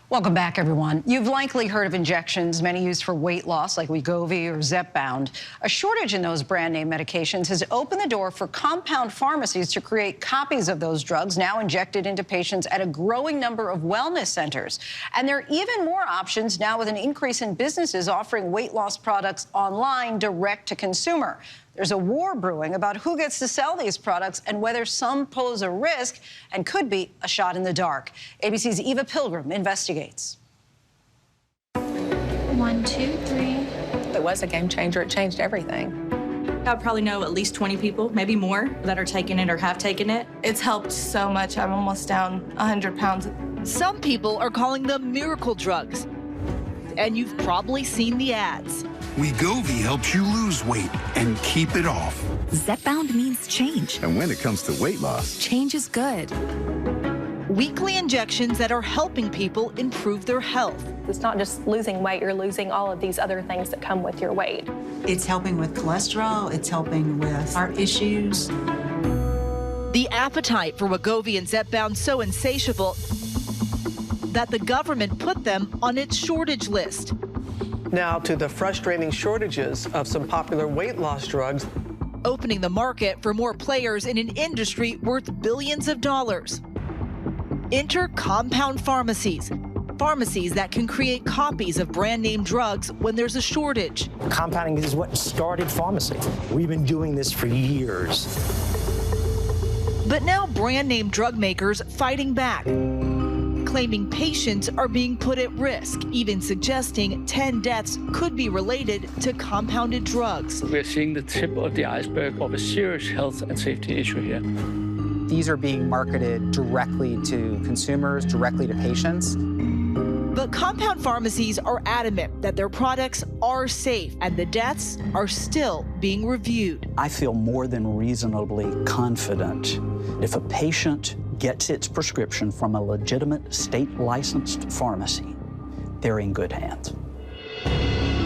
Welcome back, everyone. You've likely heard of injections, many used for weight loss, like Wegovy or Zepbound. A shortage in those brand name medications has opened the door for compound pharmacies to create copies of those drugs, now injected into patients at a growing number of wellness centers. And there are even more options now with an increase in businesses offering weight loss products online direct to consumer. There's a war brewing about who gets to sell these products and whether some pose a risk and could be a shot in the dark. ABC's Eva Pilgrim investigates. 1, 2, 3. It was a game changer. It changed everything. I probably know at least 20 people, maybe more, that are taking it or have taken it. It's helped so much. I'm almost down 100 pounds. Some people are calling them miracle drugs, and you've probably seen the ads. Wegovy helps you lose weight and keep it off. Zepbound means change. And when it comes to weight loss, change is good. Weekly injections that are helping people improve their health. It's not just losing weight, you're losing all of these other things that come with your weight. It's helping with cholesterol, it's helping with heart issues. The appetite for Wegovy and Zepbound so insatiable that the government put them on its shortage list. Now to the frustrating shortages of some popular weight loss drugs. Opening the market for more players in an industry worth billions of dollars. Enter compound pharmacies. Pharmacies that can create copies of brand name drugs when there's a shortage. Compounding is what started pharmacy. We've been doing this for years. But now brand name drug makers fighting back, claiming patients are being put at risk, even suggesting 10 deaths could be related to compounded drugs. We're seeing the tip of the iceberg of a serious health and safety issue here. These are being marketed directly to consumers, directly to patients. But compound pharmacies are adamant that their products are safe and the deaths are still being reviewed. I feel more than reasonably confident if a patient gets its prescription from a legitimate state-licensed pharmacy, they're in good hands.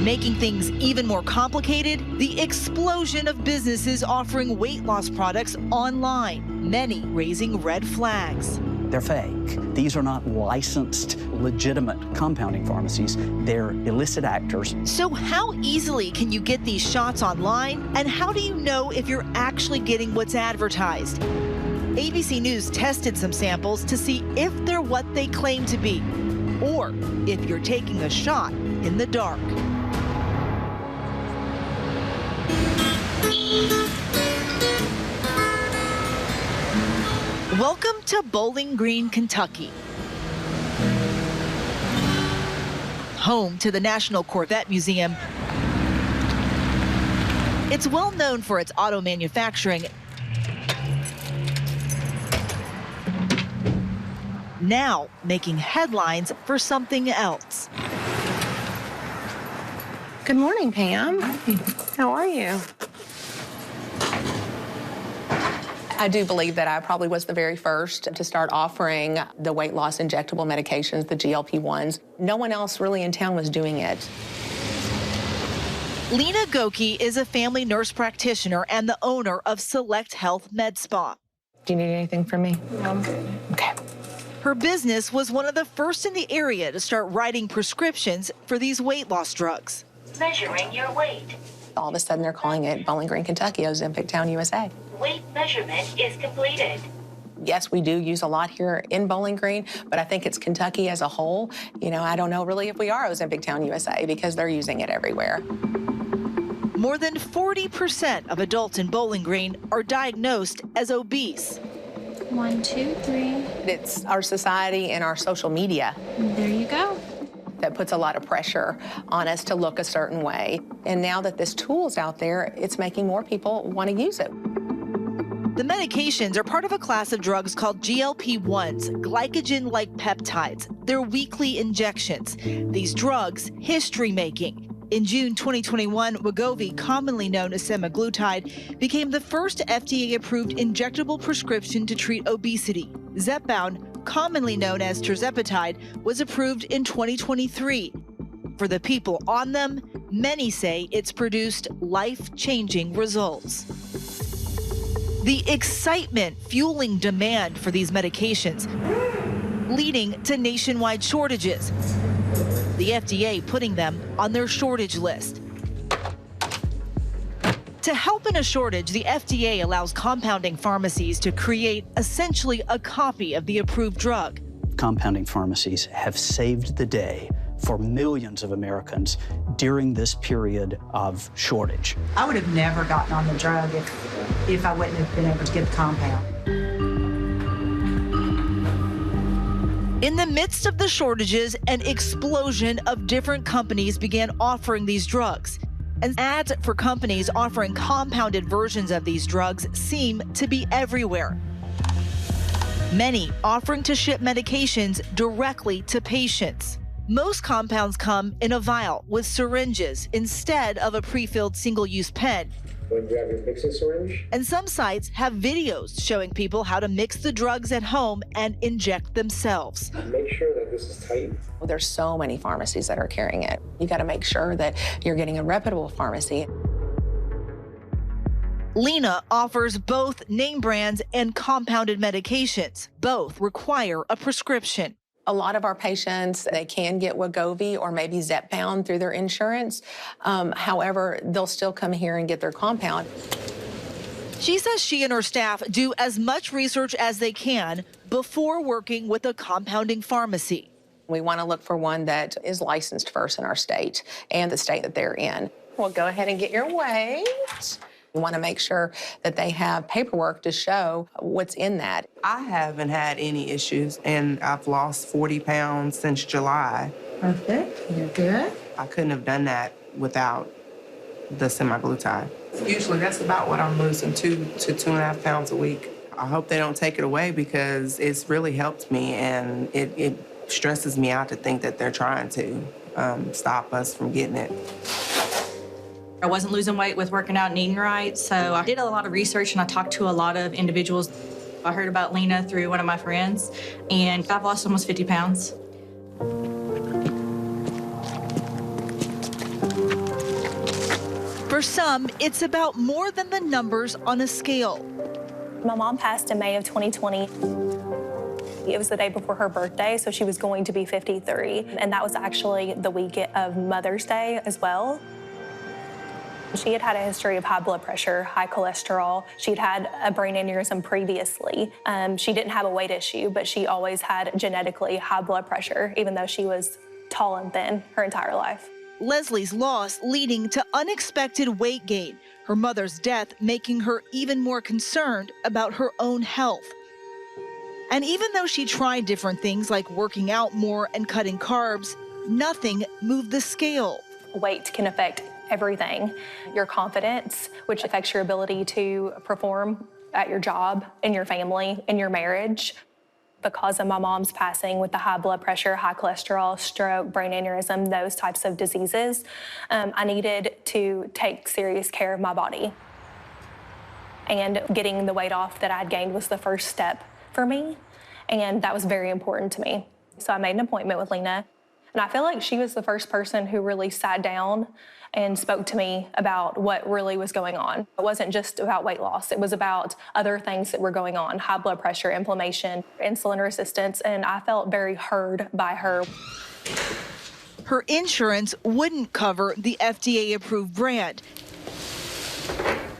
Making things even more complicated, the explosion of businesses offering weight loss products online, many raising red flags. They're fake. These are not licensed, legitimate compounding pharmacies. They're illicit actors. So how easily can you get these shots online? And how do you know if you're actually getting what's advertised? ABC News tested some samples to see if they're what they claim to be, or if you're taking a shot in the dark. Welcome to Bowling Green, Kentucky. Home to the National Corvette Museum. It's well known for its auto manufacturing. Now making headlines for something else. Good morning, Pam. How are you? I do believe that I probably was the very first to start offering the weight loss injectable medications, the GLP-1s. No one else really in town was doing it. Lena Goki is a family nurse practitioner and the owner of Select Health Med Spa. Do you need anything from me? No, I'm good. Okay. Her business was one of the first in the area to start writing prescriptions for these weight loss drugs. Measuring your weight. All of a sudden, they're calling it Bowling Green, Kentucky, Ozempic Town, USA. Weight measurement is completed. Yes, we do use a lot here in Bowling Green, but I think it's Kentucky as a whole. You know, I don't know really if we are Ozempic Town, USA, because they're using it everywhere. More than 40% of adults in Bowling Green are diagnosed as obese. 1, 2, 3. It's our society and our social media. There you go. That puts a lot of pressure on us to look a certain way. And now that this tool's out there, it's making more people want to use it. The medications are part of a class of drugs called GLP-1s, glycogen-like peptides. They're weekly injections. These drugs, history-making. In June 2021, Wegovy, commonly known as Semaglutide, became the first FDA-approved injectable prescription to treat obesity. Zepbound, commonly known as tirzepatide, was approved in 2023. For the people on them, many say it's produced life-changing results. The excitement fueling demand for these medications leading to nationwide shortages. The FDA putting them on their shortage list. To help in a shortage, the FDA allows compounding pharmacies to create essentially a copy of the approved drug. Compounding pharmacies have saved the day for millions of Americans during this period of shortage. I would have never gotten on the drug if I wouldn't have been able to get the compound. In the midst of the shortages, an explosion of different companies began offering these drugs. And ads for companies offering compounded versions of these drugs seem to be everywhere. Many offering to ship medications directly to patients. Most compounds come in a vial with syringes instead of a pre-filled single-use pen. When you have your mixing syringe. And some sites have videos showing people how to mix the drugs at home and inject themselves. Make sure that this is tight. Well, there's so many pharmacies that are carrying it. You got to make sure that you're getting a reputable pharmacy. Lena offers both name brands and compounded medications. Both require a prescription. A lot of our patients, they can get Wegovy or maybe Zepbound through their insurance. However, they'll still come here and get their compound. She says she and her staff do as much research as they can before working with a compounding pharmacy. We want to look for one that is licensed first in our state and the state that they're in. Well, go ahead and get your weight. We want to make sure that they have paperwork to show what's in that. I haven't had any issues, and I've lost 40 pounds since July. Perfect. You're good. I couldn't have done that without the semaglutide. Usually that's about what I'm losing, 2 to 2.5 pounds a week. I hope they don't take it away because it's really helped me, and it stresses me out to think that they're trying to stop us from getting it. I wasn't losing weight with working out and eating right, so I did a lot of research and I talked to a lot of individuals. I heard about Lena through one of my friends, and I've lost almost 50 pounds. For some, it's about more than the numbers on a scale. My mom passed in May of 2020. It was the day before her birthday, so she was going to be 53, and that was actually the week of Mother's Day as well. She had had a history of high blood pressure, high cholesterol. She'd had a brain aneurysm previously. She didn't have a weight issue, but she always had genetically high blood pressure, even though she was tall and thin her entire life. Leslie's loss leading to unexpected weight gain, her mother's death making her even more concerned about her own health. And even though she tried different things like working out more and cutting carbs, nothing moved the scale. Weight can affect everything. Your confidence, which affects your ability to perform at your job, in your family, in your marriage. Because of my mom's passing with the high blood pressure, high cholesterol, stroke, brain aneurysm, those types of diseases, I needed to take serious care of my body. And getting the weight off that I'd gained was the first step for me, and that was very important to me. So I made an appointment with Lena, and I feel like she was the first person who really sat down and spoke to me about what really was going on. It wasn't just about weight loss. It was about other things that were going on, high blood pressure, inflammation, insulin resistance, and I felt very heard by her. Her insurance wouldn't cover the FDA-approved brand.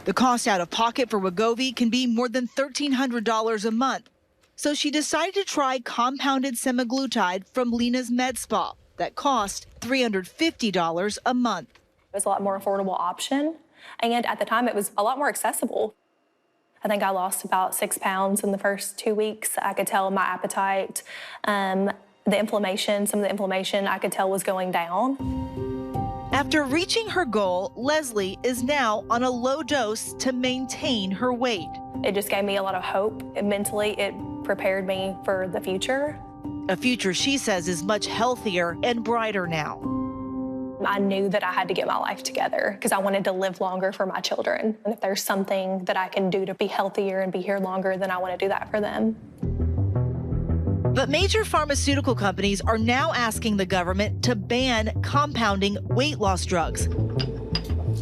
The cost out of pocket for Wegovy can be more than $1,300 a month. So she decided to try compounded semaglutide from Lena's Med Spa that cost $350 a month. It was a lot more affordable option, and at the time it was a lot more accessible. I think I lost about 6 pounds in the first 2 weeks. I could tell my appetite, the inflammation, some of the inflammation I could tell was going down. After reaching her goal, Leslie is now on a low dose to maintain her weight. It just gave me a lot of hope. Mentally, it prepared me for the future. A future she says is much healthier and brighter now. I knew that I had to get my life together because I wanted to live longer for my children. And if there's something that I can do to be healthier and be here longer, then I want to do that for them. But major pharmaceutical companies are now asking the government to ban compounding weight loss drugs,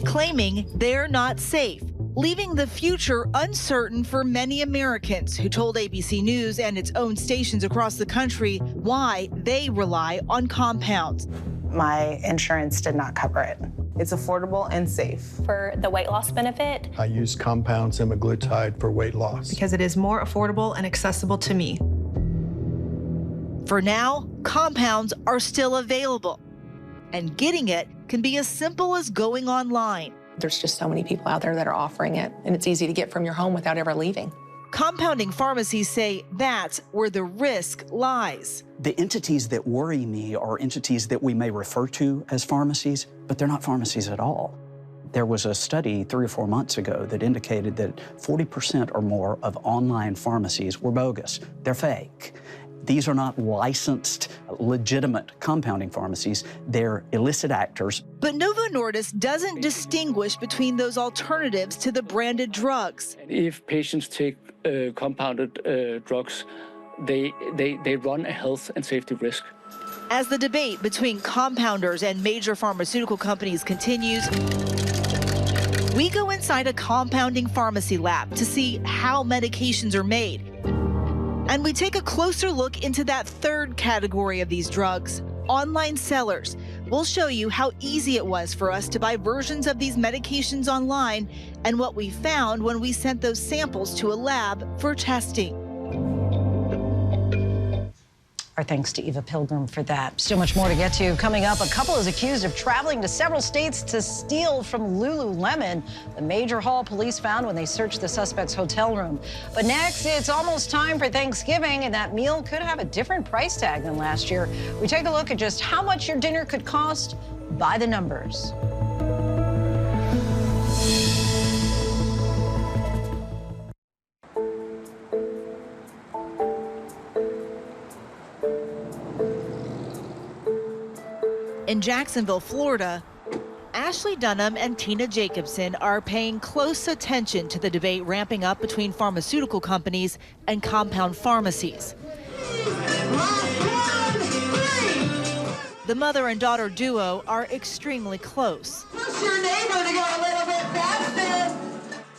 claiming they're not safe leaving the future uncertain for many Americans who told ABC News and its own stations across the country why they rely on compounds. My insurance did not cover it. It's affordable and safe. For the weight loss benefit, I use compound semaglutide for weight loss. Because it is more affordable and accessible to me. For now, compounds are still available, and getting it can be as simple as going online. There's just so many people out there that are offering it, and it's easy to get from your home without ever leaving. Compounding pharmacies say that's where the risk lies. The entities that worry me are entities that we may refer to as pharmacies, but they're not pharmacies at all. There was a study 3 or 4 months ago that indicated that 40% or more of online pharmacies were bogus. They're fake. These are not licensed, legitimate compounding pharmacies. They're illicit actors. But Novo Nordisk doesn't distinguish between those alternatives to the branded drugs. If patients take compounded drugs, they run a health and safety risk. As the debate between compounders and major pharmaceutical companies continues, we go inside a compounding pharmacy lab to see how medications are made. And we take a closer look into that third category of these drugs, online sellers. We'll show you how easy it was for us to buy versions of these medications online and what we found when we sent those samples to a lab for testing. Our thanks to Eva Pilgrim for that. Still much more to get to. Coming up, a couple is accused of traveling to several states to steal from Lululemon, the major haul police found when they searched the suspect's hotel room. But next, it's almost time for Thanksgiving, and that meal could have a different price tag than last year. We take a look at just how much your dinner could cost by the numbers. In Jacksonville, Florida, Ashley Dunham and Tina Jacobson are paying close attention to the debate ramping up between pharmaceutical companies and compound pharmacies. The mother and daughter duo are extremely close. Push your neighbor to go a little bit faster.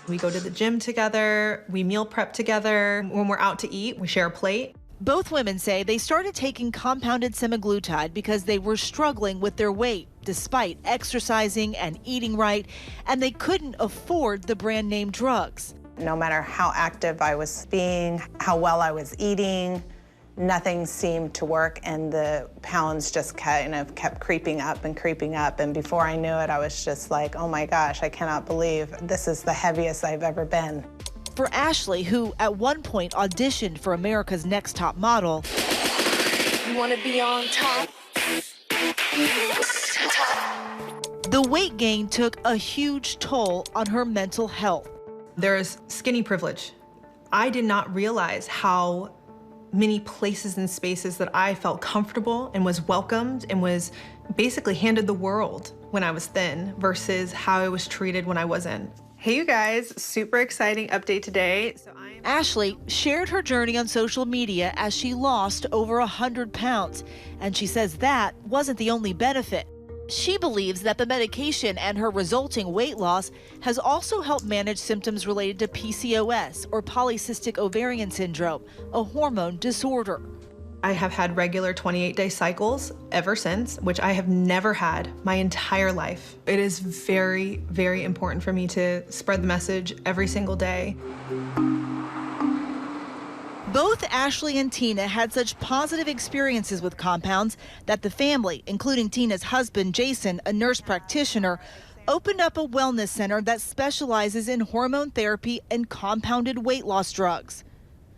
We go to the gym together, we meal prep together. When we're out to eat, we share a plate. Both women say they started taking compounded semaglutide because they were struggling with their weight, despite exercising and eating right, and they couldn't afford the brand name drugs. No matter how active I was being, how well I was eating, nothing seemed to work, and the pounds just kind of kept creeping up and creeping up. And before I knew it, I was just like, oh my gosh, I cannot believe this is the heaviest I've ever been. For Ashley, who at one point auditioned for America's Next Top Model, You want to be on top? the weight gain took a huge toll on her mental health. There's skinny privilege. I did not realize how many places and spaces that I felt comfortable and was welcomed and was basically handed the world when I was thin versus how I was treated when I wasn't. Hey you guys, super exciting update today. Ashley shared her journey on social media as she lost over 100 pounds, and she says that wasn't the only benefit. She believes that the medication and her resulting weight loss has also helped manage symptoms related to PCOS, or polycystic ovarian syndrome, a hormone disorder. I have had regular 28-day cycles ever since, which I have never had my entire life. It is very, very important for me to spread the message every single day. Both Ashley and Tina had such positive experiences with compounds that the family, including Tina's husband, Jason, a nurse practitioner, opened up a wellness center that specializes in hormone therapy and compounded weight loss drugs.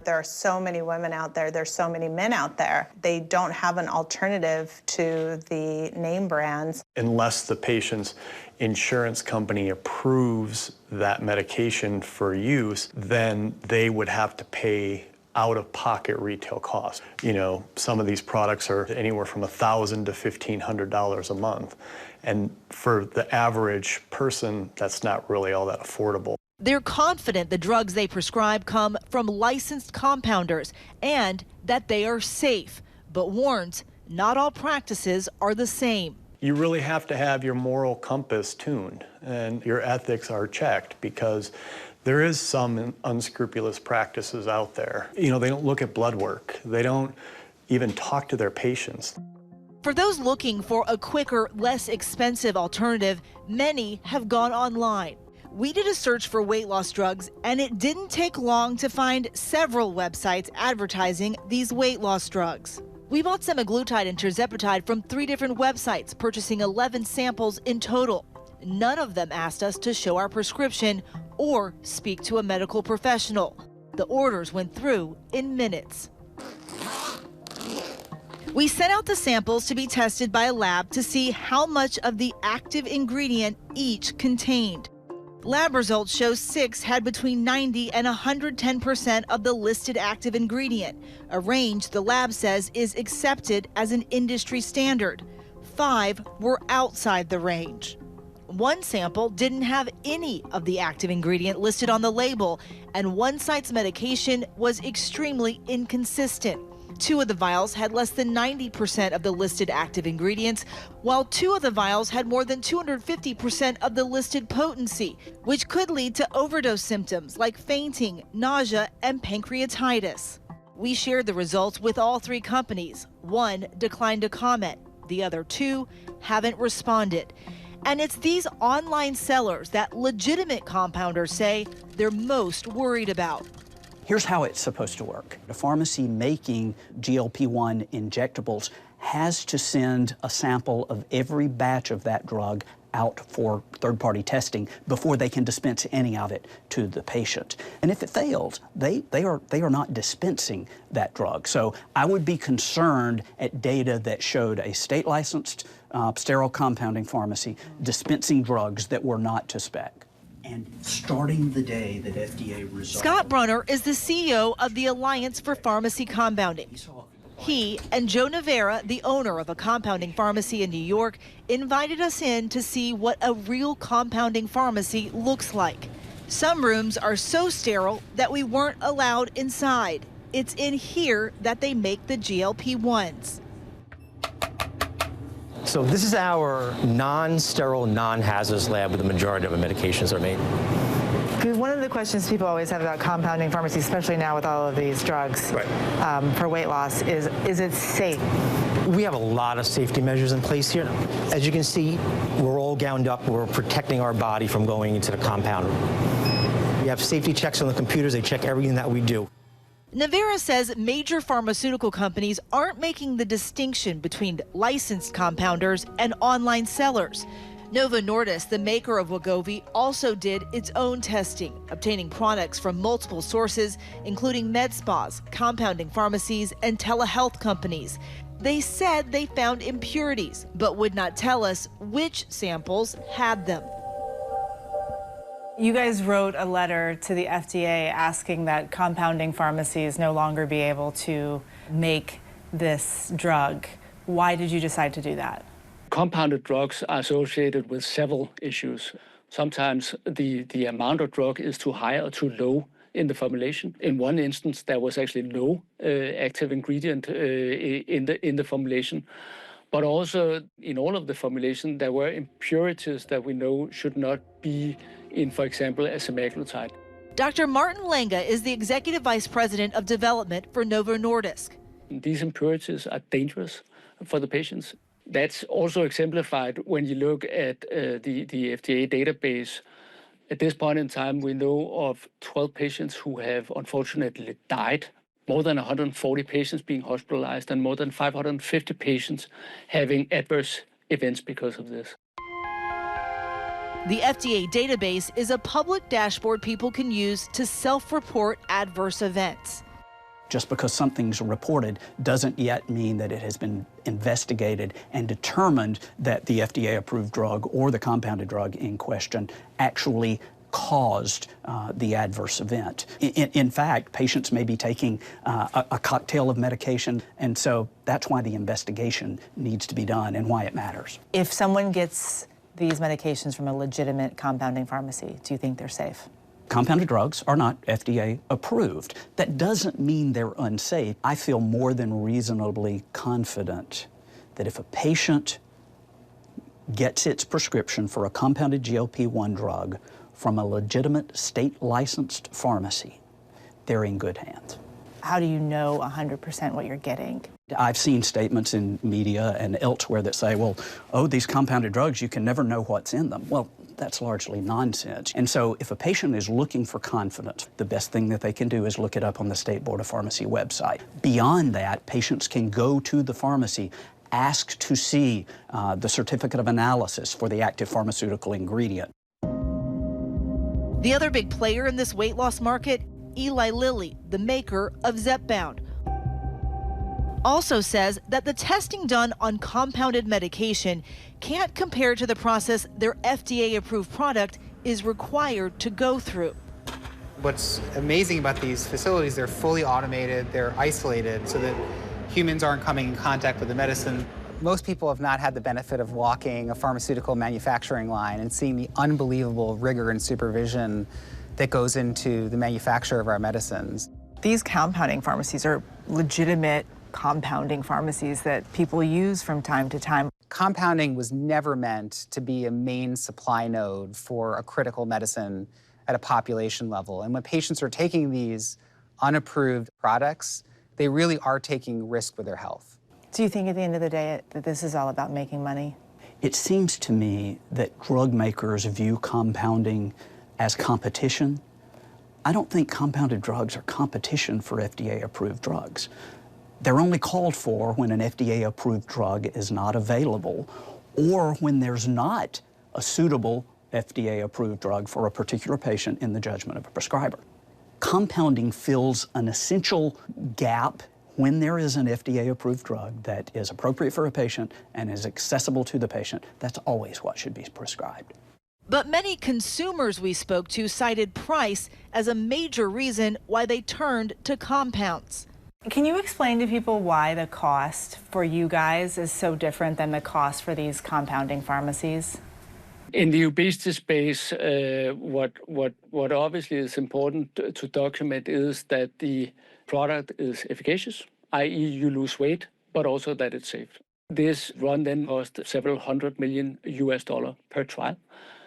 There are so many women out there, there's so many men out there. They don't have an alternative to the name brands. Unless the patient's insurance company approves that medication for use, then they would have to pay out-of-pocket retail costs. You know, some of these products are anywhere from $1,000 to $1,500 a month. And for the average person, that's not really all that affordable. They're confident the drugs they prescribe come from licensed compounders and that they are safe, but warns not all practices are the same. you really have to have your moral compass tuned and your ethics are checked, because there is some unscrupulous practices out there. You know, they don't look at blood work. They don't even talk to their patients. For those looking for a quicker, less expensive alternative, many have gone online. We did a search for weight loss drugs, and it didn't take long to find several websites advertising these weight loss drugs. We bought semaglutide and tirzepatide from 3 different websites, purchasing 11 samples in total. None of them asked us to show our prescription or speak to a medical professional. The orders went through in minutes. We sent out the samples to be tested by a lab to see how much of the active ingredient each contained. Lab results show 6 had between 90 and 110% of the listed active ingredient, a range the lab says is accepted as an industry standard. 5 were outside the range. One sample didn't have any of the active ingredient listed on the label, and one site's medication was extremely inconsistent. 2 of the vials had less than 90% of the listed active ingredients, while 2 of the vials had more than 250% of the listed potency, which could lead to overdose symptoms like fainting, nausea, and pancreatitis. We shared the results with all 3 companies. 1 declined to comment. The other 2 haven't responded. And it's these online sellers that legitimate compounders say they're most worried about. Here's how it's supposed to work. The pharmacy making GLP-1 injectables has to send a sample of every batch of that drug out for third-party testing before they can dispense any of it to the patient. And if it fails, they are not dispensing that drug. So I would be concerned at data that showed a state-licensed sterile compounding pharmacy dispensing drugs that were not to spec. And starting the day that FDA resolved... Scott Brunner is the CEO of the Alliance for Pharmacy Compounding. He and Joe Navera, the owner of a compounding pharmacy in New York, invited us in to see what a real compounding pharmacy looks like. Some rooms are so sterile that we weren't allowed inside. It's in here that they make the GLP-1s. So this is our non-sterile, non-hazardous lab where the majority of our medications are made. One of the questions people always have about compounding pharmacy, especially now with all of these drugs for weight loss, is it safe? We have a lot of safety measures in place here. As you can see, we're all gowned up. We're protecting our body from going into the compound. We have safety checks on the computers. They check everything that we do. Navera says major pharmaceutical companies aren't making the distinction between licensed compounders and online sellers. Novo Nordisk, the maker of Wegovy, also did its own testing, obtaining products from multiple sources, including med spas, compounding pharmacies, and telehealth companies. They said they found impurities, but would not tell us which samples had them. You guys wrote a letter to the FDA asking that compounding pharmacies no longer be able to make this drug. Why did you decide to do that? Compounded drugs are associated with several issues. Sometimes the amount of drug is too high or too low in the formulation. In one instance, there was actually no active ingredient in the formulation. But also, in all of the formulation, there were impurities that we know should not be in, for example, a semaglutide. Dr. Martin Lenga is the Executive Vice President of Development for Novo Nordisk. These impurities are dangerous for the patients. That's also exemplified when you look at the FDA database. At this point in time, we know of 12 patients who have unfortunately died, more than 140 patients being hospitalized, and more than 550 patients having adverse events because of this. The FDA database is a public dashboard people can use to self-report adverse events. Just because something's reported doesn't yet mean that it has been investigated and determined that the FDA-approved drug or the compounded drug in question actually caused the adverse event. In fact, patients may be taking a cocktail of medication, and so that's why the investigation needs to be done and why it matters. If someone gets these medications from a legitimate compounding pharmacy, do you think they're safe? Compounded drugs are not FDA approved. That doesn't mean they're unsafe. I feel more than reasonably confident that if a patient gets its prescription for a compounded GLP-1 drug from a legitimate state-licensed pharmacy, they're in good hands. How do you know 100% what you're getting? I've seen statements in media and elsewhere that say, well, oh, these compounded drugs, you can never know what's in them. Well, that's largely nonsense. And so if a patient is looking for confidence, the best thing that they can do is look it up on the State Board of Pharmacy website. Beyond that, patients can go to the pharmacy, ask to see the certificate of analysis for the active pharmaceutical ingredient. The other big player in this weight loss market, Eli Lilly, the maker of Zepbound, also says that the testing done on compounded medication can't compare to the process their FDA-approved product is required to go through. What's amazing about these facilities, they're fully automated, they're isolated so that humans aren't coming in contact with the medicine. Most people have not had the benefit of walking a pharmaceutical manufacturing line and seeing the unbelievable rigor and supervision that goes into the manufacture of our medicines. These compounding pharmacies are legitimate compounding pharmacies that people use from time to time. Compounding was never meant to be a main supply node for a critical medicine at a population level. And when patients are taking these unapproved products, they really are taking risk with their health. Do you think at the end of the day that this is all about making money? It seems to me that drug makers view compounding as competition. I don't think compounded drugs are competition for FDA-approved drugs. They're only called for when an FDA-approved drug is not available or when there's not a suitable FDA-approved drug for a particular patient in the judgment of a prescriber. Compounding fills an essential gap when there is an FDA-approved drug that is appropriate for a patient and is accessible to the patient. That's always what should be prescribed. But many consumers we spoke to cited price as a major reason why they turned to compounds. Can you explain to people why the cost for you guys is so different than the cost for these compounding pharmacies? In the obesity space, what obviously is important to document is that the product is efficacious, i.e. you lose weight, but also that it's safe. This run then cost several $100 million per trial.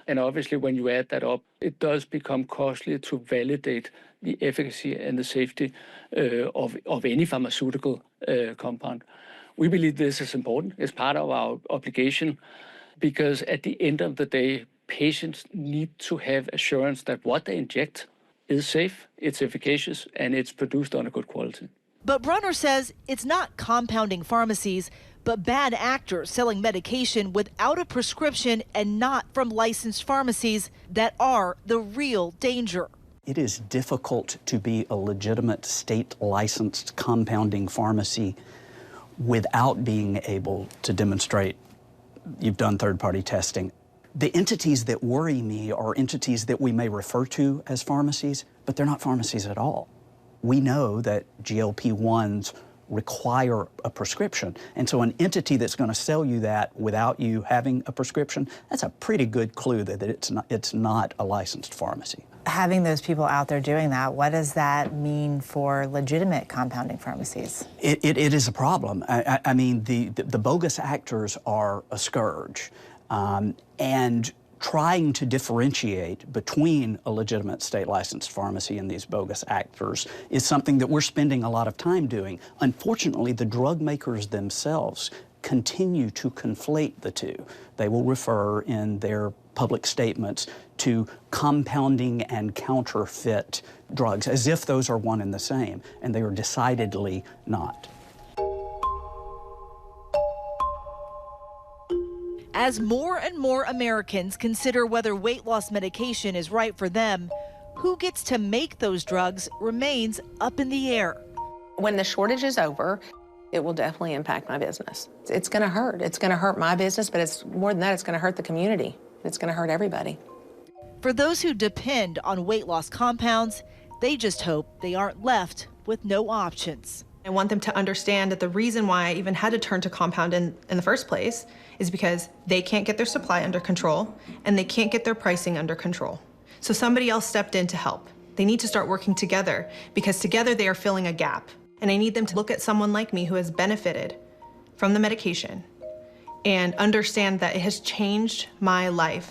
And obviously when you add that up, it does become costly to validate the efficacy and the safety of any pharmaceutical compound. We believe this is important. It's part of our obligation because at the end of the day, patients need to have assurance that what they inject is safe, it's efficacious, and it's produced on a good quality. But Brunner says it's not compounding pharmacies, but bad actors selling medication without a prescription and not from licensed pharmacies that are the real danger. It is difficult to be a legitimate state-licensed compounding pharmacy without being able to demonstrate you've done third-party testing. The entities that worry me are entities that we may refer to as pharmacies, but they're not pharmacies at all. We know that GLP-1s require a prescription. And so an entity that's going to sell you that without you having a prescription, that's a pretty good clue that it's not a licensed pharmacy. Having those people out there doing that, what does that mean for legitimate compounding pharmacies? It is a problem. I mean, the bogus actors are a scourge. And trying to differentiate between a legitimate state-licensed pharmacy and these bogus actors is something that we're spending a lot of time doing. Unfortunately, the drug makers themselves continue to conflate the two. They will refer in their public statements to compounding and counterfeit drugs as if those are one and the same, and they are decidedly not. As more and more Americans consider whether weight loss medication is right for them, who gets to make those drugs remains up in the air. When the shortage is over, it will definitely impact my business. It's going to hurt. It's going to hurt my business, but it's more than that, it's going to hurt the community. It's going to hurt everybody. For those who depend on weight loss compounds, they just hope they aren't left with no options. I want them to understand that the reason why I even had to turn to compound in the first place is because they can't get their supply under control and they can't get their pricing under control. So somebody else stepped in to help. They need to start working together because together they are filling a gap. And I need them to look at someone like me who has benefited from the medication and understand that it has changed my life.